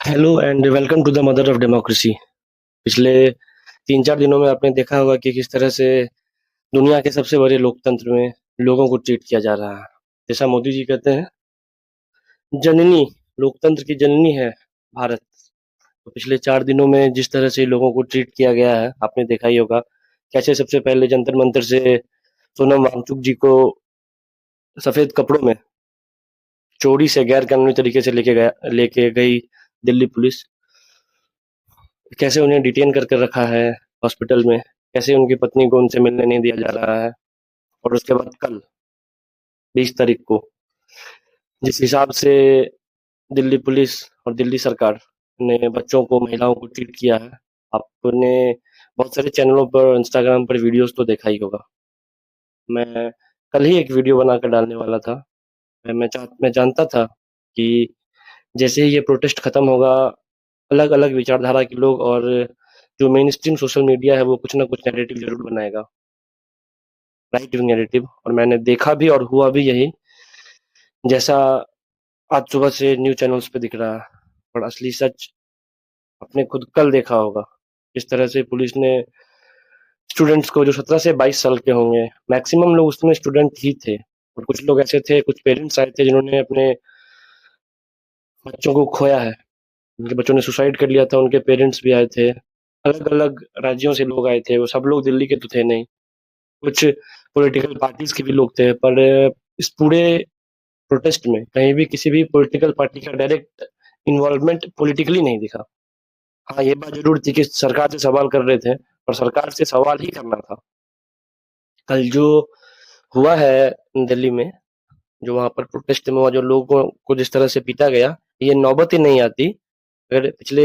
Hello and welcome to the mother of democracy. पिछले 3-4 दिनों में आपने देखा होगा कि किस तरह से दुनिया के सबसे बड़े लोकतंत्र में लोगों को ट्रीट किया जा रहा है। जैसा मोदी जी कहते हैं, जननी लोकतंत्र की जननी है भारत। तो पिछले 4 दिनों में जिस तरह से लोगों को ट्रीट किया गया है, आपने देखा ही होगा। कैसे सबसे पहले जंतर मंतर से सोनम वांगचुक जी को सफेद कपड़ों में चोरी से गैर कानूनी तरीके से लेके गई दिल्ली पुलिस। कैसे उन्हें डिटेन कर कर रखा है हॉस्पिटल में। कैसे उनकी पत्नी को उनसे मिलने नहीं दिया जा रहा है। और उसके बाद कल 20 तारीख को जिस हिसाब से दिल्ली पुलिस और दिल्ली सरकार ने बच्चों को, महिलाओं को ट्रीट किया है, आपने बहुत सारे चैनलों पर, इंस्टाग्राम पर वीडियोस तो देखा ही होगा। मैं कल ही एक वीडियो बनाकर डालने वाला था। मैं जानता था कि जैसे ही ये प्रोटेस्ट खत्म होगा, अलग अलग विचारधारा के लोग और जो मेन स्ट्रीम सोशल मीडिया है वो कुछ ना कुछ नैरेटिव जरूर बनाएगा, राइट विंग नैरेटिव। और मैंने देखा भी और हुआ भी यही, जैसा आज सुबह से न्यूज चैनल्स पे दिख रहा है। और असली सच आपने खुद कल देखा होगा। इस तरह से पुलिस ने स्टूडेंट्स को, जो 17 से 22 साल के होंगे, मैक्सिमम लोग उसमें स्टूडेंट ही थे, और कुछ लोग ऐसे थे, कुछ पेरेंट्स आए थे जिन्होंने अपने बच्चों को खोया है। उनके बच्चों ने सुसाइड कर लिया था, उनके पेरेंट्स भी आए थे। अलग अलग राज्यों से लोग आए थे, वो सब लोग दिल्ली के तो थे नहीं। कुछ पॉलिटिकल पार्टीज के भी लोग थे, पर इस पूरे प्रोटेस्ट में कहीं भी किसी भी पॉलिटिकल पार्टी का डायरेक्ट इन्वॉल्वमेंट पॉलिटिकली नहीं दिखा। हाँ, ये बात जरूर थी कि सरकार से सवाल कर रहे थे, और सरकार से सवाल ही करना था। कल जो हुआ है दिल्ली में, जो वहां पर प्रोटेस्ट में हुआ, जो लोगों को जिस तरह से पीटा गया, ये नौबत ही नहीं आती अगर पिछले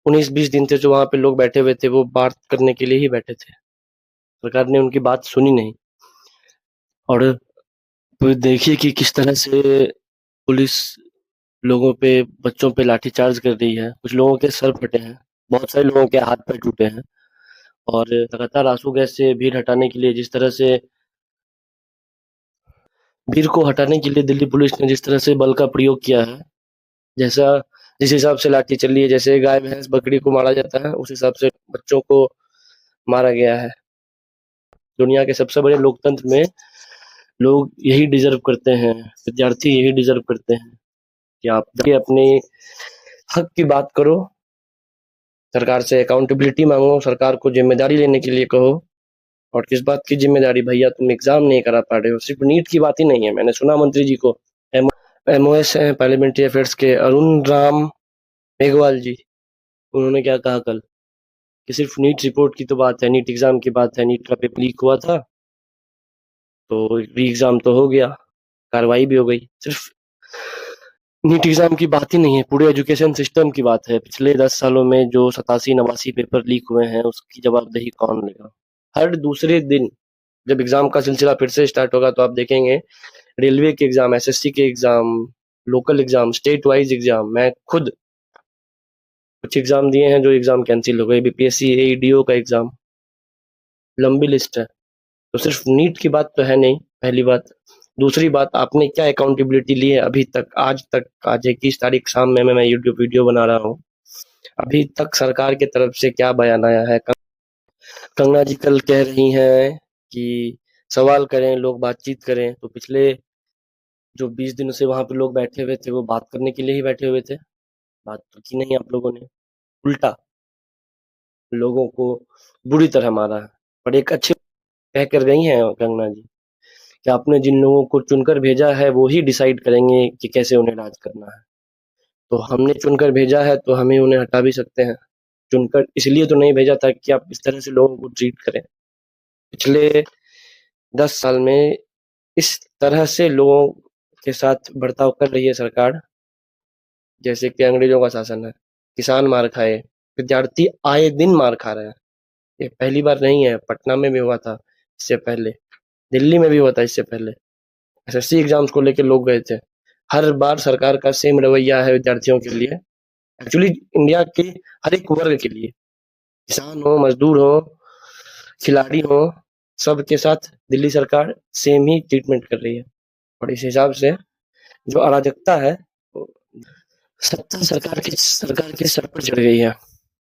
19-20 दिन से जो वहां पे लोग बैठे हुए थे वो बात करने के लिए ही बैठे थे। सरकार ने उनकी बात सुनी नहीं। और तो देखिए कि किस तरह से पुलिस लोगों पे, बच्चों पे लाठीचार्ज कर रही है। कुछ लोगों के सर फटे हैं, बहुत सारे लोगों के हाथ पैर टूटे हैं। और लगातार आंसू गैस से भीड़ हटाने के लिए, जिस तरह से भीड़ को हटाने के लिए दिल्ली पुलिस ने जिस तरह से बल का प्रयोग किया है, जैसा जिस हिसाब से लाठी चली है, जैसे गाय भैंस बकरी को मारा जाता है, उस हिसाब से बच्चों को मारा गया है। दुनिया के सबसे बड़े लोकतंत्र में लोग यही डिजर्व करते हैं, विद्यार्थी यही डिजर्व करते हैं कि आप जाके अपने हक की बात करो, सरकार से अकाउंटेबिलिटी मांगो, सरकार को जिम्मेदारी लेने के लिए कहो। और किस बात की जिम्मेदारी भैया? तुम एग्जाम नहीं करा पा रहे हो। सिर्फ नीट की बात ही नहीं है। मैंने सुना मंत्री जी को, एमओएस हैं पार्लियामेंट्री अफेयर्स के, अरुण राम मेघवाल जी, उन्होंने क्या कहा कल कि सिर्फ नीट रिपोर्ट की तो बात है, नीट एग्जाम की बात है, नीट का पेपर लीक हुआ था तो री एग्जाम तो हो गया, कार्रवाई भी हो गई। सिर्फ नीट एग्जाम की बात ही नहीं है, पूरे एजुकेशन सिस्टम की बात है। पिछले 10 सालों में जो 87-89 पेपर लीक हुए हैं, उसकी जवाबदेही कौन लेगा? हर दूसरे दिन जब एग्जाम का सिलसिला फिर से स्टार्ट होगा तो आप देखेंगे रेलवे के एग्जाम, एसएससी के exam, local exam, state wise exam. मैं खुद कुछ एग्जाम दिए हैं जो एग्जाम कैंसिल हो गए, बीपीएससी एईडीओ का एग्जाम, लंबी लिस्ट है। तो सिर्फ नीट की बात तो है नहीं, पहली बात। दूसरी बात, आपने क्या अकाउंटेबिलिटी ली है अभी तक? आज तक, आज 21 तारीख शाम में मैं यूट्यूब वीडियो बना रहा हूँ, अभी तक सरकार की तरफ से क्या बयान आया है? कंगना जी कल कह रही हैं कि सवाल करें लोग, बातचीत करें। तो पिछले जो 20 दिनों से वहां पे लोग बैठे हुए थे, वो बात करने के लिए ही बैठे हुए थे। बात तो की नहीं आप लोगों ने, उल्टा लोगों को बुरी तरह मारा है। और एक अच्छे कह कर गई हैं कंगना जी कि आपने जिन लोगों को चुनकर भेजा है वो ही डिसाइड करेंगे कि कैसे उन्हें राज करना है। तो हमने चुनकर भेजा है तो हमें उन्हें हटा भी सकते हैं। चुनकर इसलिए तो नहीं भेजा था कि आप इस तरह से लोगों को ट्रीट करें। पिछले 10 साल में इस तरह से लोगों के साथ बर्ताव कर रही है सरकार, जैसे कि अंग्रेजों का शासन है। किसान मार खाए, विद्यार्थी आए दिन मार खा रहे हैं। ये पहली बार नहीं है, पटना में भी हुआ था इससे पहले, दिल्ली में भी हुआ था इससे पहले। एसएससी एग्जाम्स को लेकर लोग गए थे। हर बार सरकार का सेम रवैया है विद्यार्थियों के लिए, एक्चुअली इंडिया के हर एक वर्ग के लिए, किसान हो, मजदूर हो, खिलाड़ी हो, सबके साथ दिल्ली सरकार सेम ही ट्रीटमेंट कर रही है। और इस हिसाब से जो अराजकता है, सत्ता सरकार के सर पर चढ़ गई है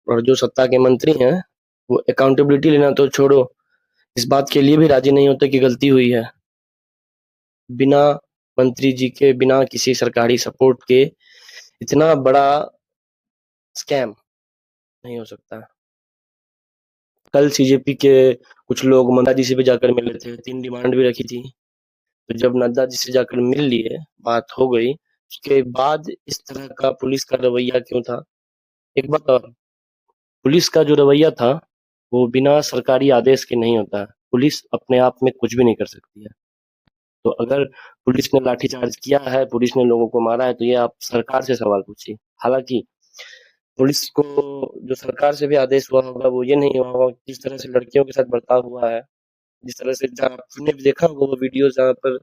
और जो सत्ता के मंत्री हैं वो अकाउंटेबिलिटी लेना तो छोड़ो, इस बात के लिए भी राजी नहीं होते कि गलती हुई है। बिना मंत्री जी के, बिना किसी सरकारी सपोर्ट के इतना बड़ा स्कैम नहीं हो सकता। कल सीजेपी के कुछ लोग नड्डा जी से भी जाकर मिले थे, 3 डिमांड भी रखी थी। तो जब नड्डा जी से जाकर मिल लिए, बात हो गई, उसके बाद इस तरह का पुलिस का रवैया क्यों था? एक बात और, पुलिस का जो रवैया था वो बिना सरकारी आदेश के नहीं होता है। पुलिस अपने आप में कुछ भी नहीं कर सकती है। तो अगर पुलिस ने लाठीचार्ज किया है, पुलिस ने लोगों को मारा है, तो ये आप सरकार से सवाल पूछिए। हालांकि पुलिस को जो सरकार से भी आदेश हुआ होगा वो ये नहीं हुआ होगा कि किस तरह से लड़कियों के साथ बर्ताव हुआ है, जिस तरह से आपने भी देखा होगा वो वीडियो जहाँ पर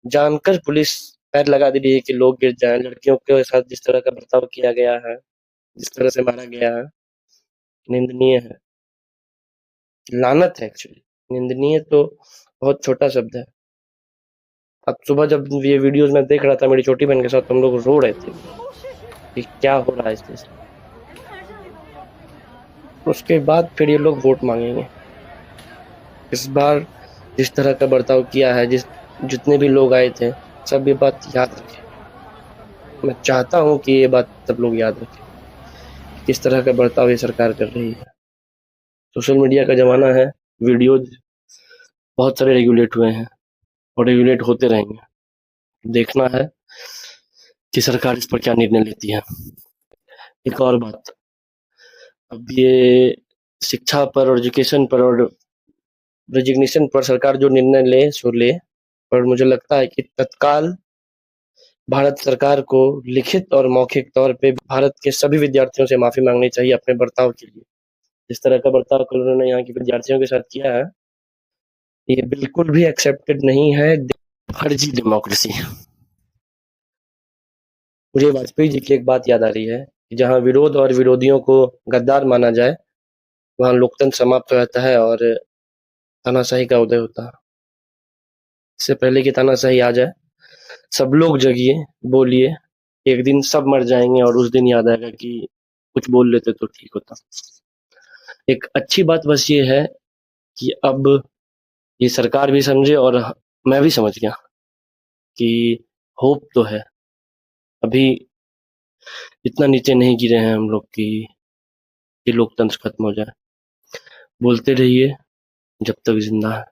जानकर पुलिस पैर लगा दे रही है कि लोग गिर जाएं, लड़कियों के साथ जिस तरह का बर्ताव किया गया है, जिस तरह से मारा गया है, निंदनीय है, लानत है एक्चुअली। निंदनीय तो बहुत छोटा शब्द है। आज सुबह जब ये वीडियोस मैं देख रहा था मेरी छोटी बहन के साथ, हम लोग रो रहे थे कि क्या हो रहा है इस देश में। उसके बाद फिर ये लोग वोट मांगेंगे। इस बार जिस तरह का बर्ताव किया है, जितने भी लोग आए थे, सब ये बात याद रखें। मैं चाहता हूँ कि ये बात सब लोग याद रखें, किस तरह का बर्ताव ये सरकार कर रही है। सोशल मीडिया का ज़माना है, वीडियोज़ बहुत सारे रेगुलेट हुए हैं और रेगुलेट होते रहेंगे। देखना है कि सरकार इस पर क्या निर्णय लेती है। एक और बात, अब ये शिक्षा पर और एजुकेशन पर और रेजिग्नेशन पर सरकार जो निर्णय ले सो ले, पर मुझे लगता है कि तत्काल भारत सरकार को लिखित और मौखिक तौर पे भारत के सभी विद्यार्थियों से माफ़ी मांगनी चाहिए अपने बर्ताव के लिए। जिस तरह का बर्ताव कल उन्होंने यहाँ के विद्यार्थियों के साथ किया है, ये बिल्कुल भी एक्सेप्टेड नहीं है। फर्जी डेमोक्रेसी। मुझे वाजपेयी जी की एक बात याद आ रही है कि जहाँ विरोध और विरोधियों को गद्दार माना जाए, वहाँ लोकतंत्र समाप्त हो जाता है और तानाशाही का उदय होता है। इससे पहले कि तानाशाही आ जाए, सब लोग जगिए, बोलिए। एक दिन सब मर जाएंगे और उस दिन याद आएगा कि कुछ बोल लेते तो ठीक होता। एक अच्छी बात बस ये है कि अब ये सरकार भी समझे और मैं भी समझ गया कि होप तो है। अभी इतना नीचे नहीं गिरे हैं हम लोग कि ये लोकतंत्र खत्म हो जाए। बोलते रहिए जब तक जिंदा है।